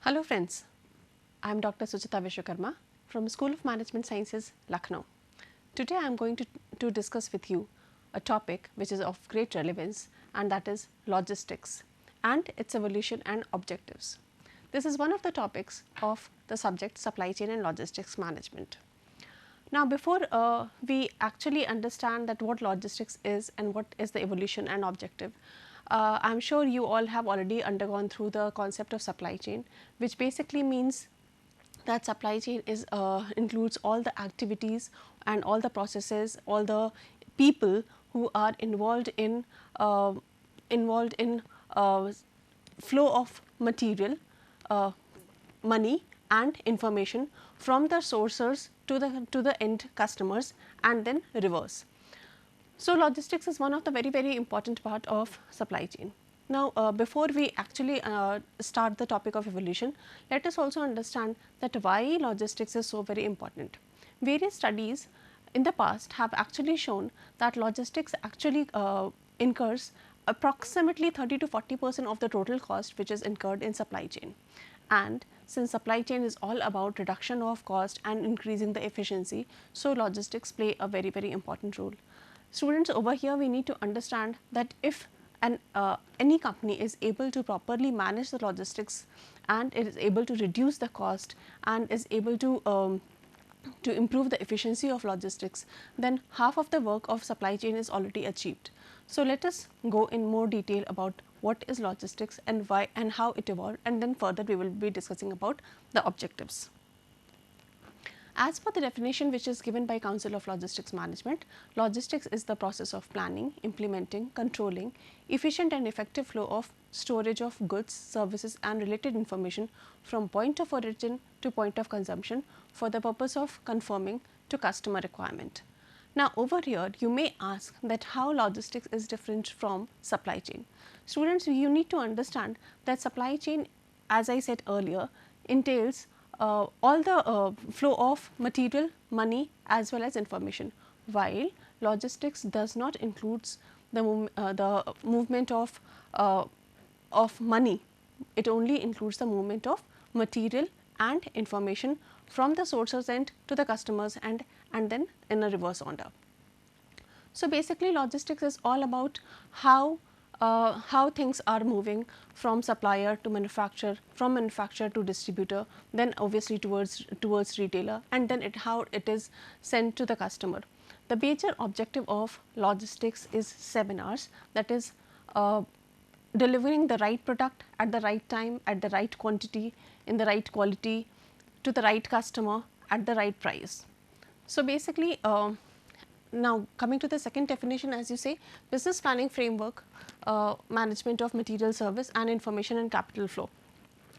Hello friends, I am Dr. Suchita Vishwakarma from School of Management Sciences, Lucknow. Today I am going to discuss with you a topic which is of great relevance, and that is logistics and its evolution and objectives. This is one of the topics of the subject supply chain and logistics management. Now, before we actually understand that what logistics is and what is the evolution and objective, I am sure you all have already undergone through the concept of supply chain, which basically means that supply chain is includes all the activities and all the processes, all the people who are uh, involved in flow of material, uh, money and information from the sources to the end customers and then reverse. So, logistics is one of the very important part of supply chain. Now, before we actually start the topic of evolution, let us also understand that why logistics is so very important. Various studies in the past have actually shown that logistics actually incurs approximately 30 to 40% of the total cost which is incurred in supply chain. And since supply chain is all about reduction of cost and increasing the efficiency, so logistics play a very important role. Students, over here we need to understand that if any company is able to properly manage the logistics and it is able to reduce the cost and is able to improve the efficiency of logistics, then half of the work of supply chain is already achieved. So, let us go in more detail about what is logistics and why and how it evolved, and then further we will be discussing about the objectives. As per the definition which is given by Council of Logistics Management, logistics is the process of planning, implementing, controlling efficient and effective flow of storage of goods, services and related information from point of origin to point of consumption for the purpose of conforming to customer requirement. Now, over here you may ask that how logistics is different from supply chain. Students, you need to understand that supply chain, as I said earlier, entails all the flow of material, money as well as information, while logistics does not includes the movement of money. It only includes the movement of material and information from the sources end to the customers end and then in a reverse order. So, basically logistics is all about how things are moving from supplier to manufacturer, from manufacturer to distributor, then obviously towards retailer, and then how it is sent to the customer. The major objective of logistics is 7 R's, that is delivering the right product at the right time, at the right quantity, in the right quality, to the right customer at the right price. So, basically now coming to the second definition, as you say, business planning framework, management of material, service and information and capital flow.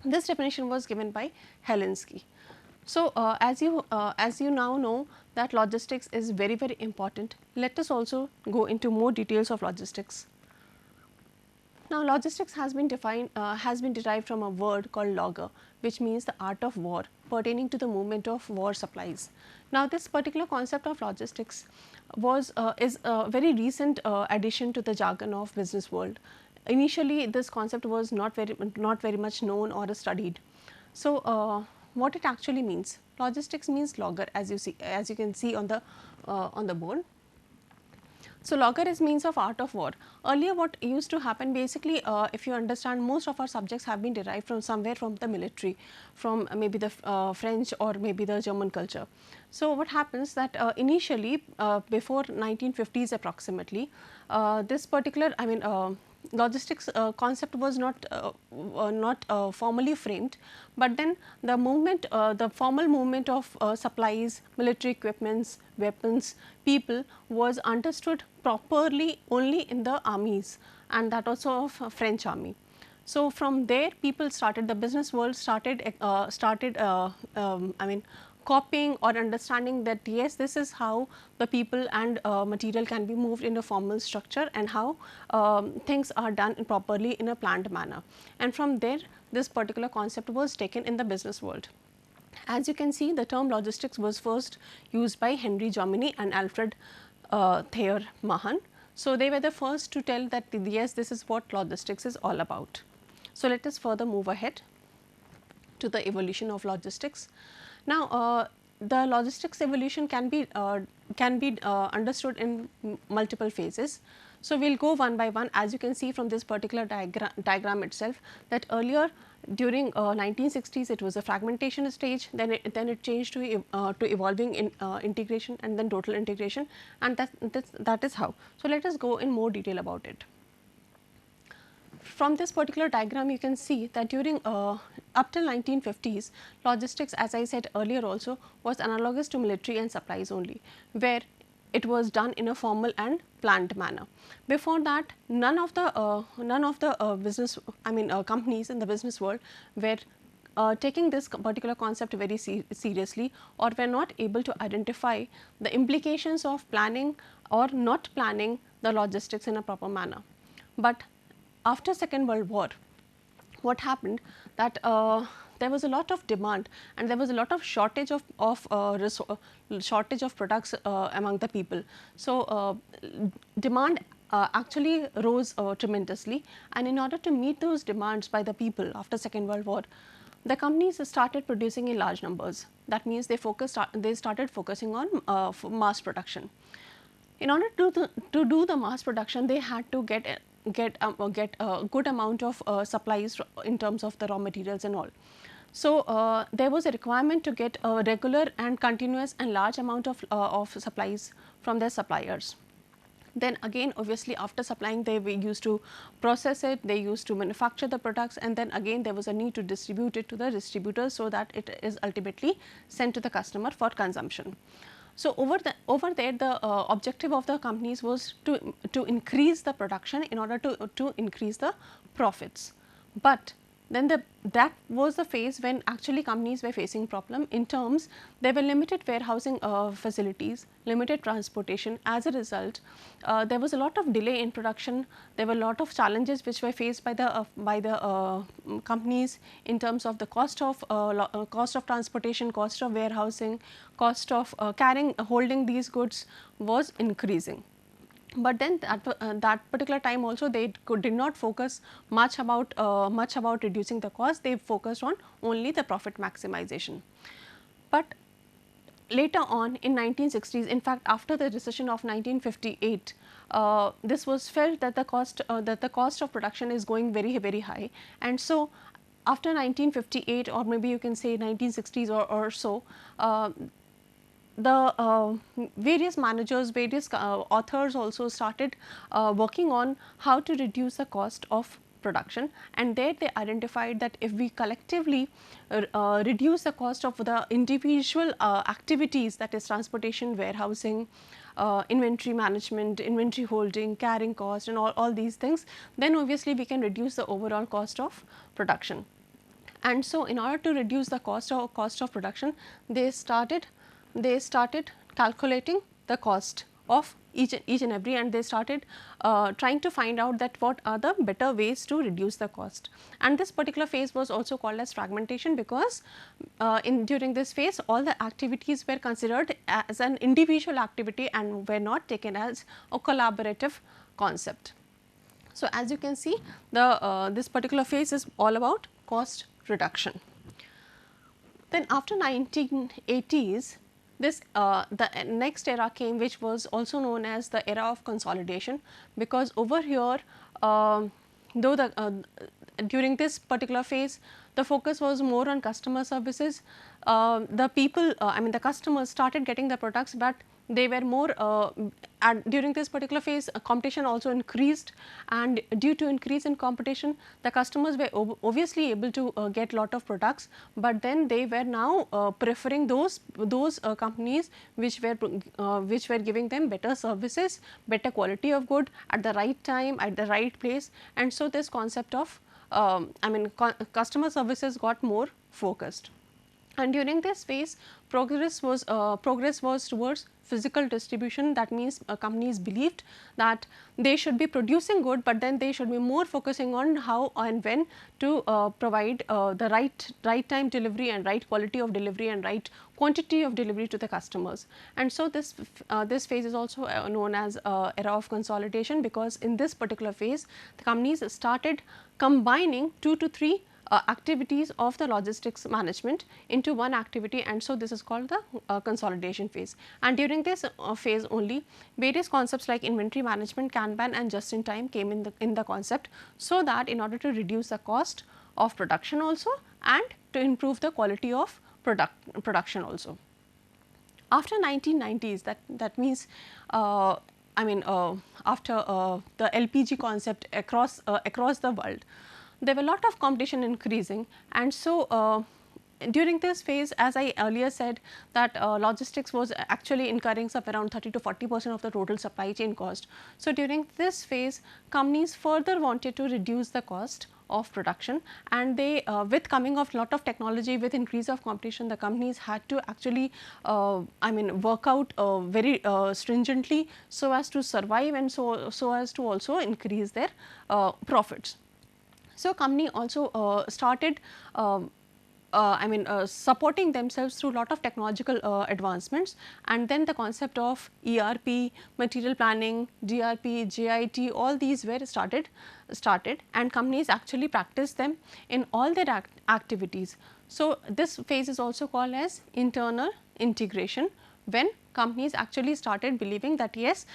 This definition was given by Helsinki. So, as you now know that logistics is very important, let us also go into more details of logistics. Now, logistics has been derived from a word called logger, which means the art of war pertaining to the movement of war supplies. Now, this particular concept of logistics is a very recent addition to the jargon of business world. Initially, this concept was not very much known or studied. So, what it actually means? Logistics means logger, as you can see on the board. So, logger is means of art of war. Earlier what used to happen, basically if you understand, most of our subjects have been derived from somewhere from the military, from maybe the French or maybe the German culture. So, what happens that initially before 1950s approximately, this particular logistics concept was not formally framed, but then the movement, the formal movement of supplies, military equipments, weapons, people was understood properly only in the armies, and that also of French army. So, from there people started, the business world started copying or understanding that yes, this is how the people and material can be moved in a formal structure and how things are done properly in a planned manner. And from there this particular concept was taken in the business world. As you can see, the term logistics was first used by Henry Jomini and Alfred Thayer Mahan. So, they were the first to tell that yes, this is what logistics is all about. So, let us further move ahead. to the evolution of logistics. Now, the logistics evolution can be understood in multiple phases. So, we will go one by one. As you can see from this particular diagram itself, that earlier during 1960s it was a fragmentation stage, then it changed to evolving in integration and then total integration, and that is how. So, let us go in more detail about it. From this particular diagram you can see that during up till 1950s, logistics, as I said earlier also, was analogous to military and supplies only, where it was done in a formal and planned manner. Before that, none of the business, companies in the business world were taking this particular concept very seriously, or were not able to identify the implications of planning or not planning the logistics in a proper manner. But after Second World War, what happened that there was a lot of demand and there was a lot of shortage of products among the people. So, demand actually rose tremendously, and in order to meet those demands by the people after Second World War, the companies started producing in large numbers. That means they started focusing on mass production. In order to do the mass production, they had to get a good amount of supplies in terms of the raw materials and all. So, there was a requirement to get a regular and continuous and large amount of supplies from their suppliers. Then again, obviously after supplying, they used to process it, they used to manufacture the products, and then again there was a need to distribute it to the distributors so that it is ultimately sent to the customer for consumption. So, over there the objective of the companies was to increase the production in order to increase the profits. But then that was the phase when actually companies were facing problem in terms there were limited warehousing facilities, limited transportation. As a result, there was a lot of delay in production. There were a lot of challenges which were faced by the companies in terms of the cost of transportation, cost of warehousing, cost of holding these goods was increasing. But then that particular time also they did not focus much about reducing the cost. They focused on only the profit maximization. But later on in 1960s, in fact after the recession of 1958, this was felt that the cost of production is going very high, and so after 1958, or maybe you can say 1960s or so, the various managers, various authors also started working on how to reduce the cost of production, and there they identified that if we collectively reduce the cost of the individual activities, that is transportation, warehousing, inventory management, inventory holding, carrying cost and all these things, then obviously we can reduce the overall cost of production. And so, in order to reduce the cost of production, they started calculating the cost of each and every, and they started trying to find out that what are the better ways to reduce the cost. And this particular phase was also called as fragmentation, because during this phase all the activities were considered as an individual activity and were not taken as a collaborative concept. So, as you can see, this particular phase is all about cost reduction. Then after 1980s, the next era came, which was also known as the era of consolidation, because over here during this particular phase the focus was more on customer services. The people, the customers started getting the products, but they were more during this particular phase competition also increased, and due to increase in competition the customers were obviously able to get lot of products, but then they were now preferring those companies which were giving them better services, better quality of good at the right time, at the right place. And so this concept of customer services got more focused. And during this phase progress was towards physical distribution. That means companies believed that they should be producing good, but then they should be more focusing on how and when to provide the right time delivery and right quality of delivery and right quantity of delivery to the customers. And so this phase is also known as era of consolidation, because in this particular phase the companies started combining 2 to 3 activities of the logistics management into one activity, and so this is called the consolidation phase. And during this phase only, various concepts like inventory management, Kanban and just in time came in the concept, so that in order to reduce the cost of production also and to improve the quality of production also. After 1990s, that means after the LPG concept across the world, there were a lot of competition increasing, and so during this phase, as I earlier said, that logistics was actually incurring around 30 to 40% of the total supply chain cost. So, during this phase, companies further wanted to reduce the cost of production, and they with coming of lot of technology, with increase of competition, the companies had to actually work out very stringently, so as to survive and so as to also increase their profits. So, company also started supporting themselves through lot of technological advancements, and then the concept of ERP, material planning, DRP, JIT, all these were started, and companies actually practice them in all their activities. So, this phase is also called as internal integration, when companies actually started believing that yes,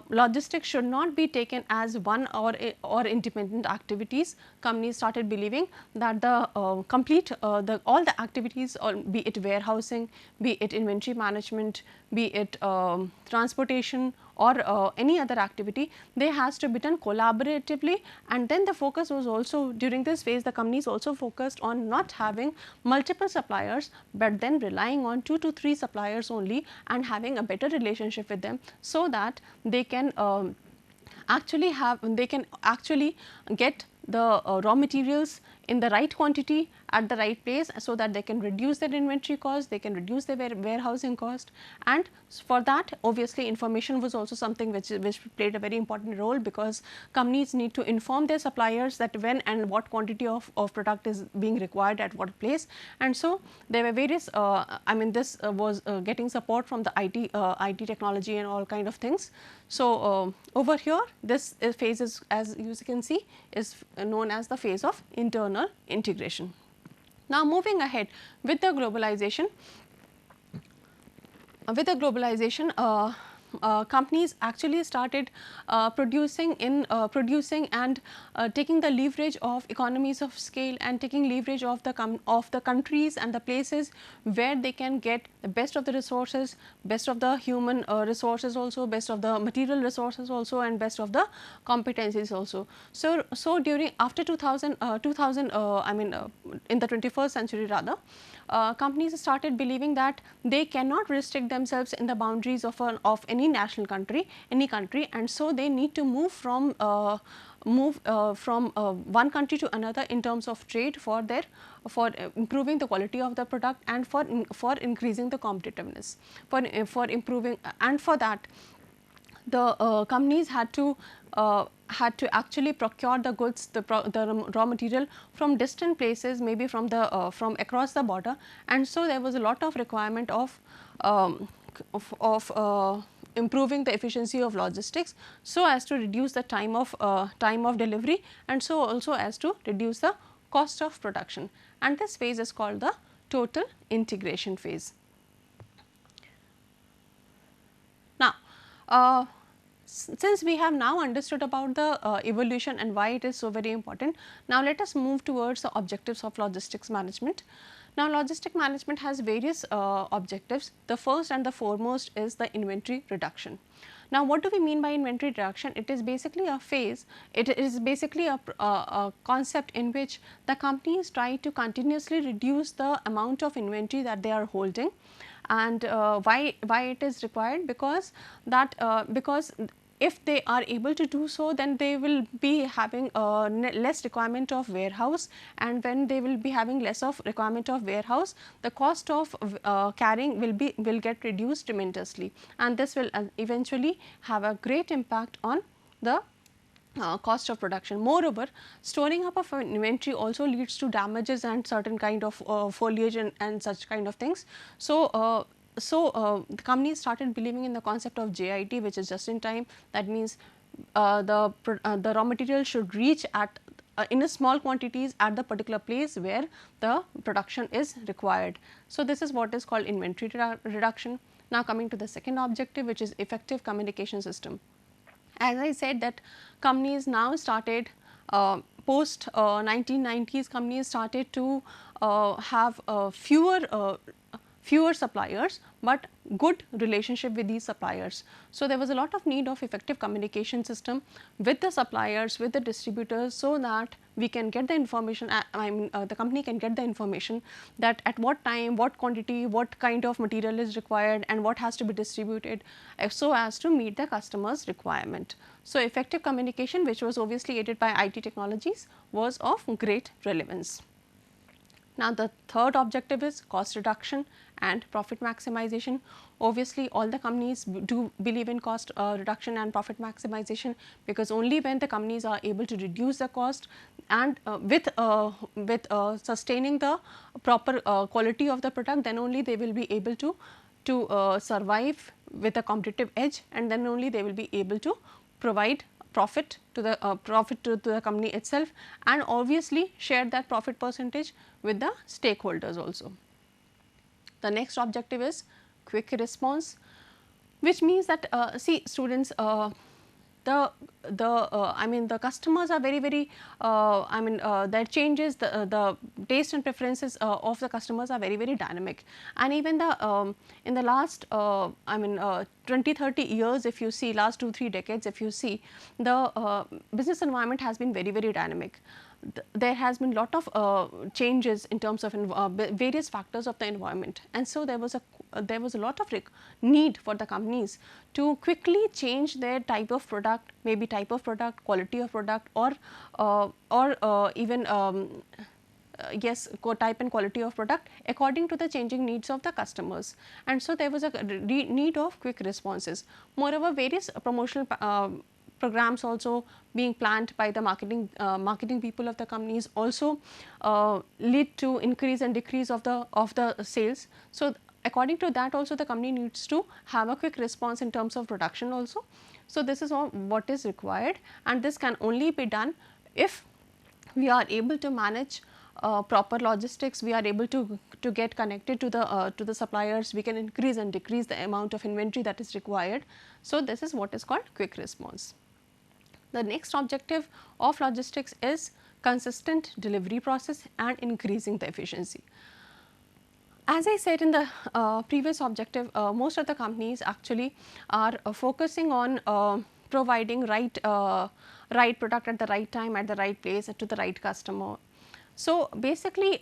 logistics should not be taken as one or independent activities. Companies started believing that the complete all the activities, or be it warehousing, be it inventory management, be it transportation or any other activity, they has to be done collaboratively. And then the focus was also, during this phase, the companies also focused on not having multiple suppliers, but then relying on 2 to 3 suppliers only, and having a better relationship with them, so that they can actually get the raw materials in the right quantity at the right place, so that they can reduce their inventory cost, they can reduce their warehousing cost. And for that, obviously information was also something which played a very important role, because companies need to inform their suppliers that when and what quantity of product is being required at what place. And so there were various this was getting support from the IT technology and all kind of things. So over here, this phase is, as you can see, is known as the phase of internal integration. Now, moving ahead with the globalization, companies actually started producing and taking the leverage of economies of scale, and taking leverage of the countries and the places where they can get the best of the resources, best of the human resources also, best of the material resources also, and best of the competencies also. So during after 2000 in the 21st century rather, companies started believing that they cannot restrict themselves in the boundaries of any national country, and so they need to move from one country to another in terms of trade, for improving the quality of the product, and for increasing the competitiveness, for improving, and for that the companies had to actually procure the goods, the raw material from distant places, maybe from across the border. And so there was a lot of requirement of improving the efficiency of logistics, so as to reduce the time of delivery, and so also as to reduce the cost of production. And this phase is called the total integration phase. Now, since we have now understood about the evolution and why it is so very important, now let us move towards the objectives of logistics management. Now, logistic management has various objectives. The first and the foremost is the inventory reduction. Now, what do we mean by inventory reduction? It is basically a phase, it is basically a concept in which the companies try to continuously reduce the amount of inventory that they are holding. And why it is required? Because if they are able to do so, then they will be having less requirement of warehouse, and when they will be having less of requirement of warehouse, the cost of carrying will get reduced tremendously, and this will eventually have a great impact on the cost of production. Moreover, storing up of an inventory also leads to damages and certain kind of foliage and such kind of things. So, the companies started believing in the concept of JIT, which is just in time. That means the raw material should reach at in a small quantities at the particular place where the production is required. So, this is what is called inventory reduction. Now, coming to the second objective, which is effective communication system. As I said that companies now started post 1990s, companies started to have fewer suppliers, but good relationship with these suppliers. So, there was a lot of need of effective communication system with the suppliers, with the distributors, so that we can get the information, the company can get the information that at what time, what quantity, what kind of material is required and what has to be distributed, so as to meet the customer's requirement. So, effective communication, which was obviously aided by IT technologies, was of great relevance. Now, the third objective is cost reduction and profit maximization. Obviously, all the companies do believe in cost reduction and profit maximization, because only when the companies are able to reduce the cost and with sustaining the proper quality of the product, then only they will be able to survive with a competitive edge, and then only they will be able to provide profit to the company itself, and obviously share that profit percentage with the stakeholders also. The next objective is quick response, which means that see students, the customers are very their changes, the taste and preferences of the customers are very dynamic, and even the in the last 20-30 years, if you see last 2-3 decades, if you see, the business environment has been very dynamic. There has been lot of changes in terms of various factors of the environment, and so there was a lot of need for the companies to quickly change their type of product, maybe type of product, quality of product, or even yes, type and quality of product according to the changing needs of the customers. And so there was a need of quick responses. Moreover, various promotional programs also being planned by the marketing people of the companies also lead to increase and decrease of the sales. So, according to that also the company needs to have a quick response in terms of production also. So, this is all what is required, and this can only be done if we are able to manage proper logistics, we are able to get connected to the suppliers, we can increase and decrease the amount of inventory that is required. So, this is what is called quick response. The next objective of logistics is consistent delivery process and increasing the efficiency. As I said in the previous objective, most of the companies actually are focusing on providing right product at the right time, at the right place, to the right customer. So, basically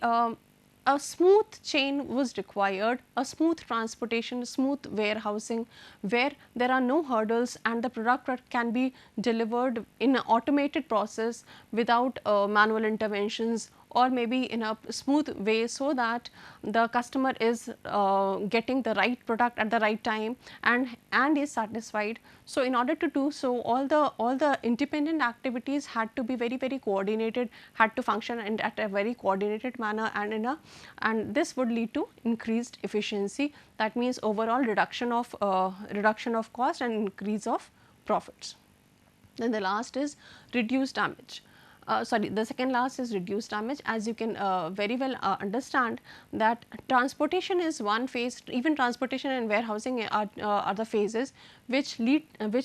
a smooth chain was required, a smooth transportation, smooth warehousing, where there are no hurdles and the product can be delivered in an automated process without manual interventions, or maybe in a smooth way, so that the customer is getting the right product at the right time and is satisfied. So, in order to do so, all the independent activities had to be very coordinated, had to function and at a very coordinated manner, and this would lead to increased efficiency. That means overall reduction of cost and increase of profits. Then the last is reduced damage. The second last is reduced damage. As you can very well understand that transportation is one phase, even transportation and warehousing are the phases which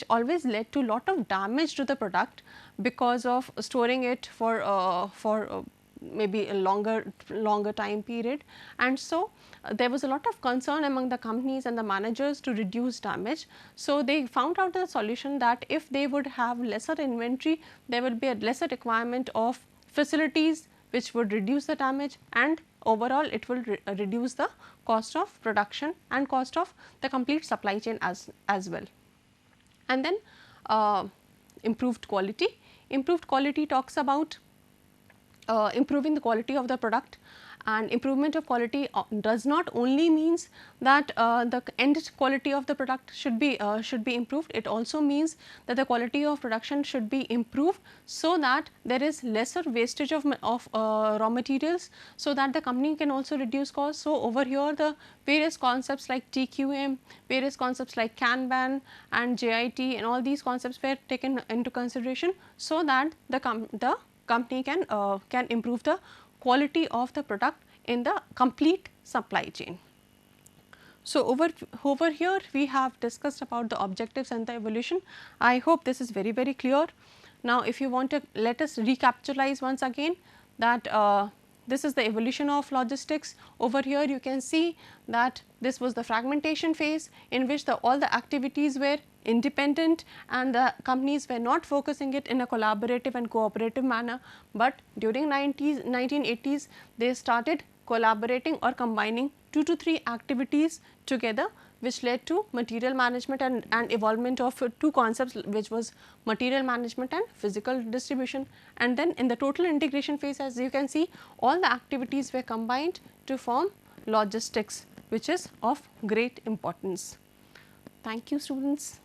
always led to lot of damage to the product because of storing it for maybe a longer time period. And so, there was a lot of concern among the companies and the managers to reduce damage. So, they found out the solution that if they would have lesser inventory, there will be a lesser requirement of facilities which would reduce the damage, and overall it will reduce the cost of production and cost of the complete supply chain as well. And then improved quality. Improved quality talks about improving the quality of the product, and improvement of quality does not only means that the end quality of the product should be improved. It also means that the quality of production should be improved, so that there is lesser wastage of raw materials, so that the company can also reduce costs. So, over here the various concepts like TQM, various concepts like Kanban and JIT, and all these concepts were taken into consideration, so that the company can improve the quality of the product in the complete supply chain. So, over here we have discussed about the objectives and the evolution. I hope this is very clear. Now, if you want to let us recapitalize once again that this is the evolution of logistics. Over here you can see that this was the fragmentation phase in which all the activities were independent and the companies were not focusing it in a collaborative and cooperative manner, but during 1980s they started collaborating or combining 2 to 3 activities together, which led to material management and evolvement of 2 concepts, which was material management and physical distribution. And then in the total integration phase, as you can see, all the activities were combined to form logistics, which is of great importance. Thank you, students.